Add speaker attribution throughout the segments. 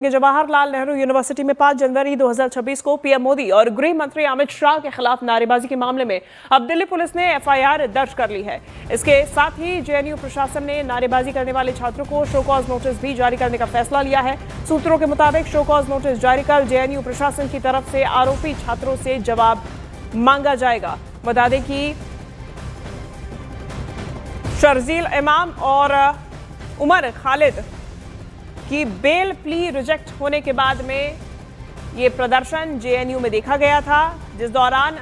Speaker 1: Jawaharlal Nehru university में 5 जनवरी 2026 को PM Modi और गृह मंत्री अमित शाह के खिलाफ नारेबाजी के मामले में अब दिल्ली पुलिस ने एफआईआर दर्ज कर ली है। इसके साथ ही जेएनयू प्रशासन ने नारेबाजी करने वाले छात्रों को शो कॉज नोटिस भी जारी करने का फैसला लिया है। सूत्रों के मुताबिक शो कॉज नोटिस जारी कर जेएनयू प्रशासन की तरफ से आरोपी छात्रों से जवाब मांगा जाएगा। बता दें कि शर्जील इमाम और उमर खालिद कि बेल प्ली रिजेक्ट होने के बाद में ये प्रदर्शन जेएनयू में देखा गया था, जिस दौरान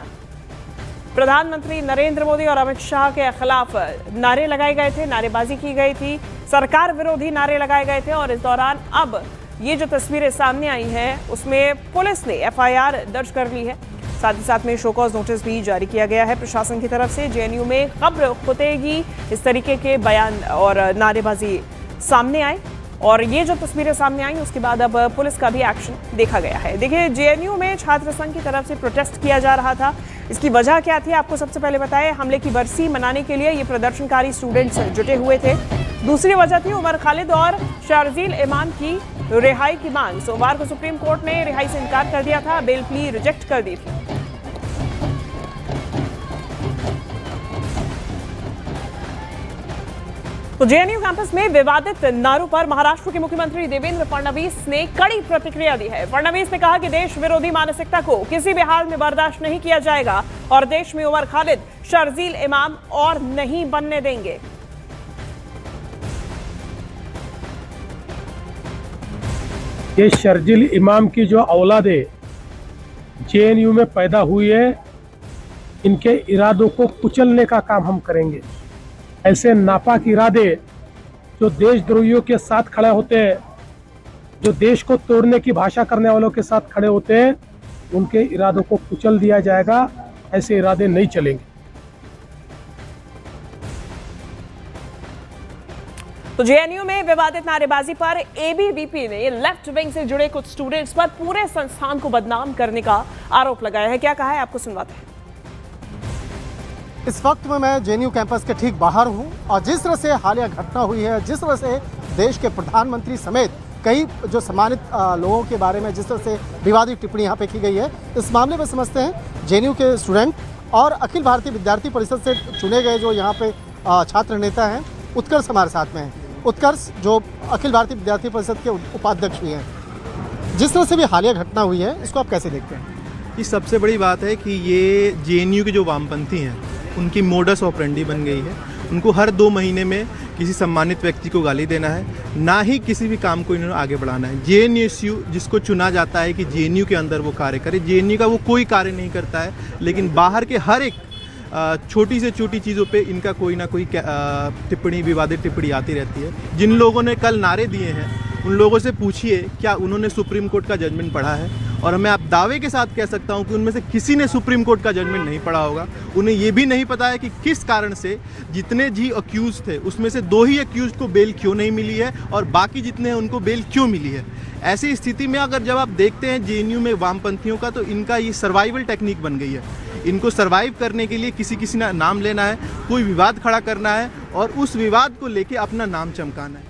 Speaker 1: प्रधानमंत्री नरेंद्र मोदी और अमित शाह के खिलाफ नारे लगाए गए थे, नारेबाजी की गई थी, सरकार विरोधी नारे लगाए गए थे। और इस दौरान अब ये जो तस्वीरें सामने आई हैं उसमें पुलिस ने एफआईआर दर्ज कर ली है। साथ ही साथ में शोकॉज नोटिस भी जारी किया गया है प्रशासन की तरफ से। जेएनयू में खबर खुतेगी इस तरीके के बयान और नारेबाजी सामने आए और ये जो तस्वीरें सामने आई उसके बाद अब पुलिस का भी एक्शन देखा गया है। देखिए, जेएनयू में छात्र संघ की तरफ से प्रोटेस्ट किया जा रहा था। इसकी वजह क्या थी आपको सबसे पहले बताएं। हमले की बरसी मनाने के लिए ये प्रदर्शनकारी स्टूडेंट्स जुटे हुए थे। दूसरी वजह थी उमर खालिद और शर्जील इमाम की रिहाई की मांग। सोमवार को सुप्रीम कोर्ट ने रिहाई से इनकार कर दिया था, बेल प्ली रिजेक्ट कर दी थी। तो जेएनयू कैंपस में विवादित नारों पर महाराष्ट्र के मुख्यमंत्री देवेंद्र फडणवीस ने कड़ी प्रतिक्रिया दी है। फडणवीस ने कहा कि देश विरोधी मानसिकता को किसी भी हाल में बर्दाश्त नहीं किया जाएगा और देश में उमर खालिद, शर्जील इमाम और नहीं बनने देंगे।
Speaker 2: ये शर्जील इमाम की जो औलादे जेएनयू में पैदा हुई है, इनके इरादों को कुचलने का काम हम करेंगे। ऐसे नापाक इरादे जो देशद्रोहियों के साथ खड़े होते हैं, जो देश को तोड़ने की भाषा करने वालों के साथ खड़े होते हैं, उनके इरादों को कुचल दिया जाएगा। ऐसे इरादे नहीं चलेंगे।
Speaker 1: तो जेएनयू में विवादित नारेबाजी पर एबीवीपी ने लेफ्ट विंग से जुड़े कुछ स्टूडेंट्स पर पूरे संस्थान को बदनाम करने का आरोप लगाया है। क्या कहा है आपको सुनवाते हैं।
Speaker 3: इस वक्त में मैं जेएनयू कैंपस के ठीक बाहर हूं और जिस तरह से हालिया घटना हुई है, जिस तरह से देश के प्रधानमंत्री समेत कई जो सम्मानित लोगों के बारे में जिस तरह से विवादित टिप्पणी यहाँ पे की गई है, इस मामले में समझते हैं जेएनयू के स्टूडेंट और अखिल भारतीय विद्यार्थी परिषद से चुने गए जो यहाँ पे छात्र नेता हैं, उत्कर्ष हमारे साथ में हैं। उत्कर्ष जो अखिल भारतीय विद्यार्थी परिषद के उपाध्यक्ष भी हैं। जिस तरह से भी हालिया घटना हुई है, इसको आप कैसे देखते हैं?
Speaker 4: ये सबसे बड़ी बात है कि ये जेएनयू के जो वामपंथी हैं उनकी मोडस ऑपरेंडी बन गई है। उनको हर 2 महीने में किसी सम्मानित व्यक्ति को गाली देना है, ना ही किसी भी काम को इन्होंने आगे बढ़ाना है। जेएनयू जिसको चुना जाता है कि जेएनयू के अंदर वो कार्य करे, जेएनयू का वो कोई कार्य नहीं करता है, लेकिन बाहर के हर एक छोटी से छोटी चीज़ों पे इनका कोई ना कोई टिप्पणी, विवादित टिप्पणी आती रहती है। जिन लोगों ने कल नारे दिए हैं उन लोगों से पूछिए क्या उन्होंने सुप्रीम कोर्ट का जजमेंट पढ़ा है, और मैं आप दावे के साथ कह सकता हूं कि उनमें से किसी ने सुप्रीम कोर्ट का जजमेंट नहीं पढ़ा होगा। उन्हें ये भी नहीं पता है कि किस कारण से जितने जी अक्यूज थे उसमें से 2 ही अक्यूज को बेल क्यों नहीं मिली है और बाकी जितने हैं उनको बेल क्यों मिली है। ऐसी स्थिति में अगर जब आप देखते हैं जेएनयू में वामपंथियों का, तो इनका ये सर्वाइवल टेक्निक बन गई है। इनको सर्वाइव करने के लिए किसी ना नाम लेना है, कोई विवाद खड़ा करना है और उस विवाद को लेके अपना नाम चमकाना है।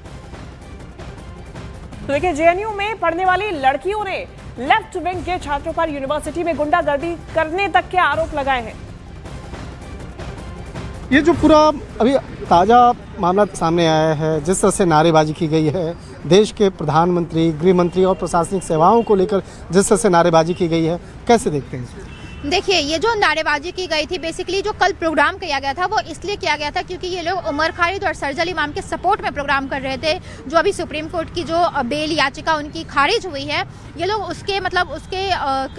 Speaker 1: तो देखिए, जेएनयू में पढ़ने वाली लड़कियों ने लेफ्ट विंग के छात्रों पर यूनिवर्सिटी में गुंडागर्दी करने तक के आरोप लगाए हैं।
Speaker 3: ये जो पूरा अभी ताज़ा मामला सामने आया है, जिस तरह से नारेबाजी की गई है, देश के प्रधानमंत्री, गृह मंत्री और प्रशासनिक सेवाओं को लेकर जिस तरह से नारेबाजी की गई है, कैसे देखते हैं?
Speaker 5: देखिए, ये जो नारेबाजी की गई थी, बेसिकली जो कल प्रोग्राम किया गया था वो इसलिए किया गया था क्योंकि ये लोग उमर खालिद और शर्जील इमाम के सपोर्ट में प्रोग्राम कर रहे थे। जो अभी सुप्रीम कोर्ट की जो बेल याचिका उनकी खारिज हुई है, ये लोग उसके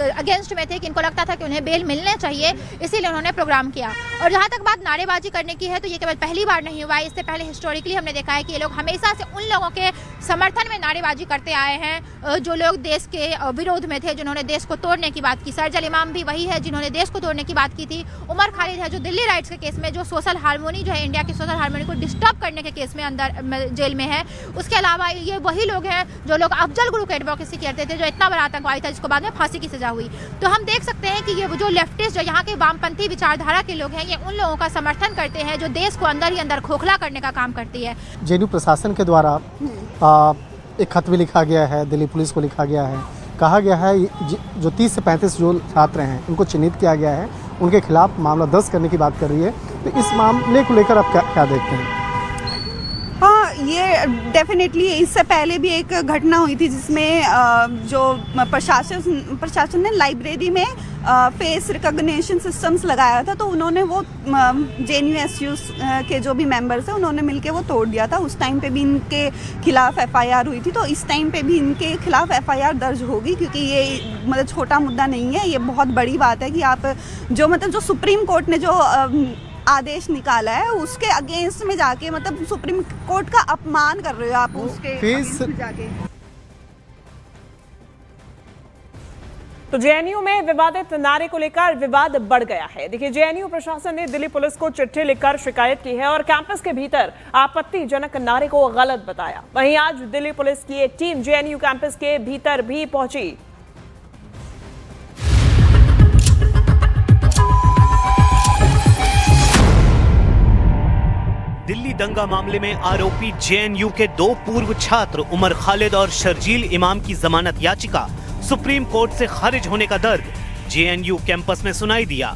Speaker 5: अगेंस्ट में थे कि इनको लगता था कि उन्हें बेल मिलने चाहिए, इसीलिए उन्होंने प्रोग्राम किया। और जहाँ तक बात नारेबाजी करने की है, तो ये केवल पहली बार नहीं हुआ है। इससे पहले हिस्टोरिकली हमने देखा है कि ये लोग हमेशा से उन लोगों के समर्थन में नारेबाजी करते आए हैं जो लोग देश के विरोध में थे, जिन्होंने देश को तोड़ने की बात की। शर्जील इमाम भी वही है जिन्होंने देश को तोड़ने की बात की थी। उमर खालिद है जो दिल्ली राइट्स के केस में, जो सोशल हार्मोनी जो है इंडिया की सोशल हार्मोनी को डिस्टर्ब करने के केस में अंदर जेल में है। उसके अलावा ये वही लोग हैं जो लोग अफजल गुरु की एडवोकेसी करते थे, जो इतना बड़ा आतंकवादी था जिसको बाद में फांसी की सजा हुई। तो हम देख सकते हैं कि ये जो लेफ्टिस्ट, जो यहाँ के वामपंथी विचारधारा के लोग हैं, ये उन लोगों का समर्थन करते हैं जो देश को अंदर ही अंदर खोखला करने का काम करती है।
Speaker 3: जेएनयू प्रशासन के द्वारा एक खत भी लिखा गया है, दिल्ली पुलिस को लिखा गया है। कहा गया है जो 30 से 35 जो छात्र हैं उनको चिन्हित किया गया है, उनके खिलाफ मामला दर्ज करने की बात कर रही है। तो इस मामले को लेकर आप क्या देखते हैं?
Speaker 6: हाँ, ये डेफिनेटली इससे पहले भी एक घटना हुई थी जिसमें जो प्रशासन ने लाइब्रेरी में फेस रिकॉग्निशन सिस्टम्स लगाया था, तो उन्होंने वो JNU-SU के जो भी मेंबर्स हैं उन्होंने मिलके वो तोड़ दिया था। उस टाइम पे भी इनके खिलाफ FIR हुई थी, तो इस टाइम पे भी इनके खिलाफ FIR दर्ज होगी, क्योंकि ये मतलब छोटा मुद्दा नहीं है। ये बहुत बड़ी बात है कि आप जो सुप्रीम कोर्ट ने जो आदेश निकाला है उसके अगेंस्ट में जाके मतलब सुप्रीम कोर्ट का अपमान कर रहे हो आप उसके अगेंस्ट में जाके।
Speaker 1: तो JNU में विवादित नारे को लेकर विवाद बढ़ गया है। देखिए, JNU प्रशासन ने दिल्ली पुलिस को चिट्ठी लिखकर शिकायत की है और कैंपस के भीतर आपत्तिजनक नारे को गलत बताया। वहीं आज दिल्ली पुलिस की एक टीम JNU कैंपस के भीतर भी पहुंची।
Speaker 7: दिल्ली दंगा मामले में आरोपी JNU के 2 पूर्व छात्र उमर खालिद और शर्जील इमाम की जमानत याचिका सुप्रीम कोर्ट से खारिज होने का दर्द JNU कैंपस में सुनाई दिया।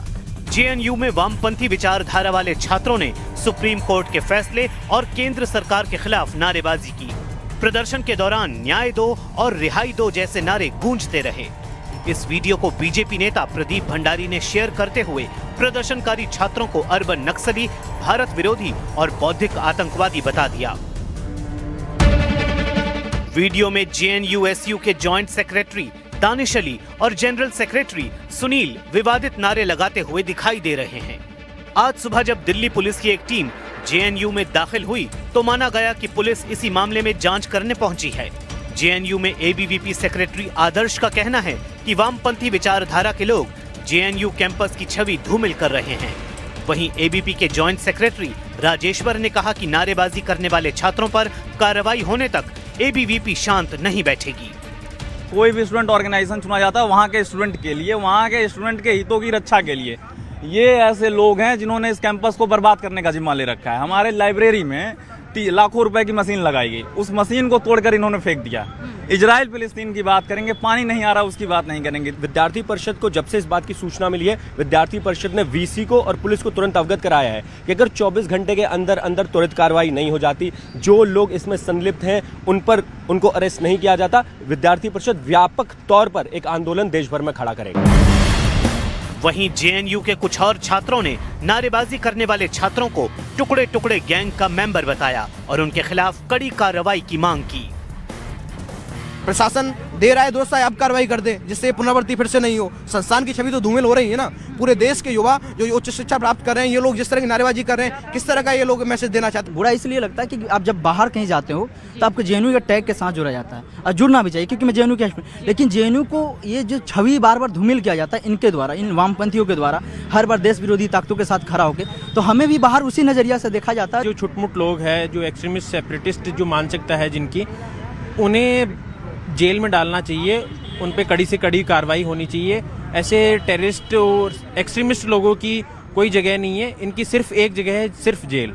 Speaker 7: JNU में वामपंथी विचारधारा वाले छात्रों ने सुप्रीम कोर्ट के फैसले और केंद्र सरकार के खिलाफ नारेबाजी की। प्रदर्शन के दौरान न्याय दो और रिहाई दो जैसे नारे गूंजते रहे। इस वीडियो को बीजेपी नेता प्रदीप भंडारी ने शेयर करते हुए प्रदर्शनकारी छात्रों को अर्बन नक्सली, भारत विरोधी और बौद्धिक आतंकवादी बता दिया। वीडियो में JNU-SU के जॉइंट सेक्रेटरी दानिश अली और जनरल सेक्रेटरी सुनील विवादित नारे लगाते हुए दिखाई दे रहे हैं। आज सुबह जब दिल्ली पुलिस की एक टीम JNU में दाखिल हुई तो माना गया कि पुलिस इसी मामले में जांच करने पहुंची है। JNU में ABVP सेक्रेटरी आदर्श का कहना है कि वामपंथी विचारधारा के लोग JNU कैंपस की छवि धूमिल कर रहे हैं। वहीं ABP के जॉइंट सेक्रेटरी राजेश्वर ने कहा कि नारेबाजी करने वाले छात्रों पर कार्रवाई होने तक ABVP शांत नहीं बैठेगी।
Speaker 8: कोई भी स्टूडेंट ऑर्गेनाइजेशन चुना जाता है वहाँ के स्टूडेंट के लिए, वहाँ के स्टूडेंट के हितों की रक्षा के लिए। ये ऐसे लोग हैं जिन्होंने इस कैंपस को बर्बाद करने का जिम्मा ले रखा है। हमारे लाइब्रेरी में लाखों रुपए की मशीन लगाई गई, उस मशीन को तोड़कर इन्होंने फेंक दिया। इजराइल फिलिस्तीन की बात करेंगे, पानी नहीं आ रहा उसकी बात नहीं करेंगे।
Speaker 9: विद्यार्थी परिषद को जब से इस बात की सूचना मिली है, विद्यार्थी परिषद ने VC को और पुलिस को तुरंत अवगत कराया है कि अगर 24 घंटे के अंदर अंदर त्वरित कार्रवाई नहीं हो जाती, जो लोग इसमें संलिप्त हैं उनको अरेस्ट नहीं किया जाता, विद्यार्थी परिषद व्यापक तौर पर एक आंदोलन देश भर में खड़ा करेगा।
Speaker 7: वहीं JNU के कुछ और छात्रों ने नारेबाजी करने वाले छात्रों को टुकड़े टुकड़े गैंग का मेंबर बताया और उनके खिलाफ कड़ी कार्रवाई की मांग की।
Speaker 10: प्रशासन दे रहा है दोस्त अब कार्रवाई कर दे, जिससे पुनरावृत्ति फिर से नहीं हो। संस्थान की छवि तो धूमिल हो रही है ना। पूरे देश के युवा जो उच्च शिक्षा प्राप्त कर रहे हैं, ये लोग जिस तरह की नारेबाजी कर रहे हैं, किस तरह का ये लोग मैसेज देना चाहते हैं?
Speaker 11: बुरा इसलिए लगता है कि आप जब बाहर कहीं जाते हो तो आपको JNU के टैग के साथ जुड़ा जाता है और जुड़ना भी चाहिए, क्योंकि मैं JNU के, लेकिन JNU को ये जो छवि बार बार धूमिल किया जाता है इनके द्वारा, इन वामपंथियों के द्वारा, हर बार देश विरोधी ताकतों के साथ खड़ा होकर, तो हमें भी बाहर उसी नजरिया से देखा जाता है।
Speaker 2: जो छुटमुट लोग हैं, जो एक्सट्रीमिस्ट सेपरेटिस्ट जो मानसिकता है जिनकी, उन्हें जेल में डालना चाहिए, उन पे कड़ी से कड़ी कार्रवाई होनी चाहिए। ऐसे टेररिस्ट और एक्सट्रीमिस्ट लोगों की कोई जगह नहीं है, इनकी सिर्फ एक जगह है, सिर्फ जेल।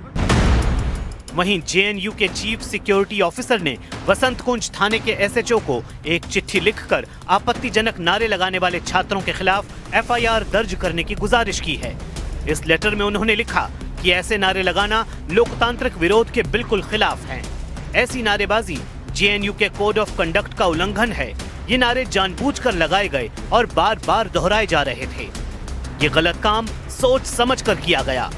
Speaker 7: वहीं JNU के चीफ सिक्योरिटी ऑफिसर ने वसंत कुंज थाने के SHO को एक चिट्ठी लिखकर आपत्तिजनक नारे लगाने वाले छात्रों के खिलाफ FIR दर्ज करने की गुजारिश की है। इस लेटर में उन्होंने लिखा कि ऐसे नारे लगाना लोकतांत्रिक विरोध के बिल्कुल खिलाफ है। ऐसी नारेबाजी JNU के कोड ऑफ कंडक्ट का उल्लंघन है। ये नारे जानबूझकर लगाए गए और बार बार दोहराए जा रहे थे। ये गलत काम सोच समझकर किया गया।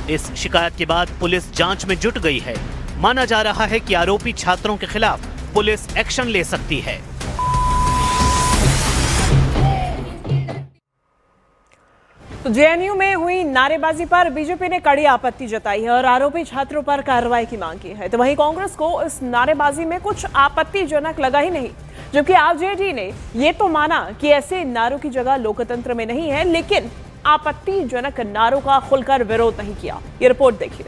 Speaker 7: इस शिकायत के बाद पुलिस जांच में जुट गई है। माना जा रहा है कि आरोपी छात्रों के खिलाफ पुलिस एक्शन ले सकती है।
Speaker 1: तो JNU में हुई नारेबाजी पर बीजेपी ने कड़ी आपत्ति जताई है और आरोपी छात्रों पर कार्रवाई की मांग की है। तो वहीं कांग्रेस को इस नारेबाजी में कुछ आपत्तिजनक लगा ही नहीं, जबकि RJD ने ये तो माना कि ऐसे नारों की जगह लोकतंत्र में नहीं है, लेकिन आपत्तिजनक नारों का खुलकर विरोध नहीं किया। ये रिपोर्ट देखिए।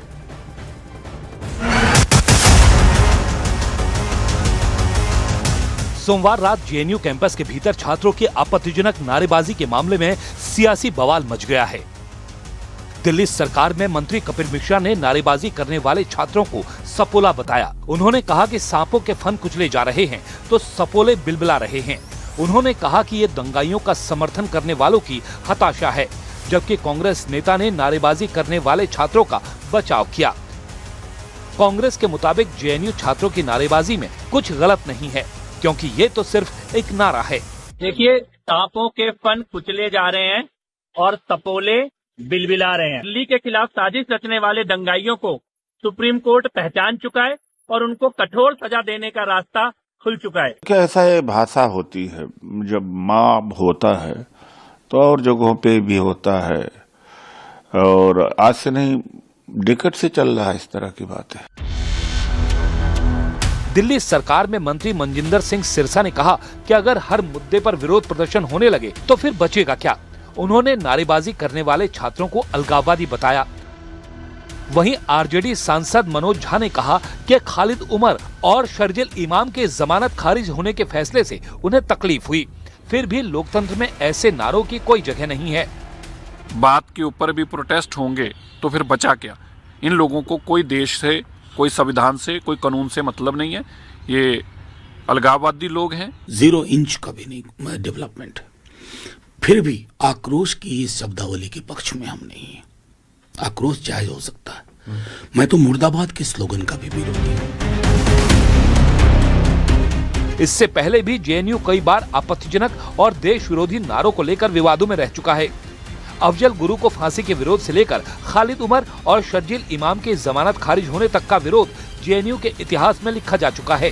Speaker 12: सोमवार रात JNU कैंपस के भीतर छात्रों की आपत्तिजनक नारेबाजी के मामले में सियासी बवाल मच गया है। दिल्ली सरकार में मंत्री कपिल मिश्रा ने नारेबाजी करने वाले छात्रों को सपोला बताया। उन्होंने कहा कि सांपों के फन कुचले जा रहे हैं तो सपोले बिलबिला रहे हैं। उन्होंने कहा कि ये दंगाइयों का समर्थन करने वालों की हताशा है, जबकि कांग्रेस नेता ने नारेबाजी करने वाले छात्रों का बचाव किया। कांग्रेस के मुताबिक जेएनयू छात्रों की नारेबाजी में कुछ गलत नहीं है, क्योंकि ये तो सिर्फ एक नारा है।
Speaker 13: देखिए, सांपों के फन कुचले जा रहे हैं और सपोले बिलबिला रहे हैं। दिल्ली के खिलाफ साजिश रचने वाले दंगाइयों को सुप्रीम कोर्ट पहचान चुका है और उनको कठोर सजा देने का रास्ता खुल चुका है।
Speaker 14: क्या ऐसा ये भाषा होती है, जब मॉब होता है तो और जगहों पे भी होता है, और आज से नहीं डिकेड से चल रहा है इस तरह की बातें।
Speaker 12: दिल्ली सरकार में मंत्री मनजिंदर सिंह सिरसा ने कहा कि अगर हर मुद्दे पर विरोध प्रदर्शन होने लगे तो फिर बचेगा क्या। उन्होंने नारेबाजी करने वाले छात्रों को अलगाववादी बताया। वहीं आरजेडी सांसद मनोज झा ने कहा कि खालिद उमर और शर्जिल इमाम के जमानत खारिज होने के फैसले से उन्हें तकलीफ हुई, फिर भी लोकतंत्र में ऐसे नारों की कोई जगह नहीं है।
Speaker 15: बात के ऊपर भी प्रोटेस्ट होंगे तो फिर बचा क्या। इन लोगों को कोई देश से, कोई संविधान से, कोई कानून से मतलब नहीं है। ये अलगाववादी लोग हैं।
Speaker 16: 0 इंच का भी नहीं डेवलपमेंट। फिर भी आक्रोश की इस शब्दावली के पक्ष में हम नहीं है। आक्रोश जायज हो सकता है। मैं तो मुर्दाबाद के स्लोगन का भी विरोधी हूँ।
Speaker 12: इससे पहले भी जेएनयू कई बार आपत्तिजनक और देश विरोधी नारों को लेकर विवादों में रह चुका है। अफजल गुरु को फांसी के विरोध से लेकर खालिद उमर और शर्जिल इमाम के जमानत खारिज होने तक का विरोध जेएनयू के इतिहास में लिखा जा चुका है।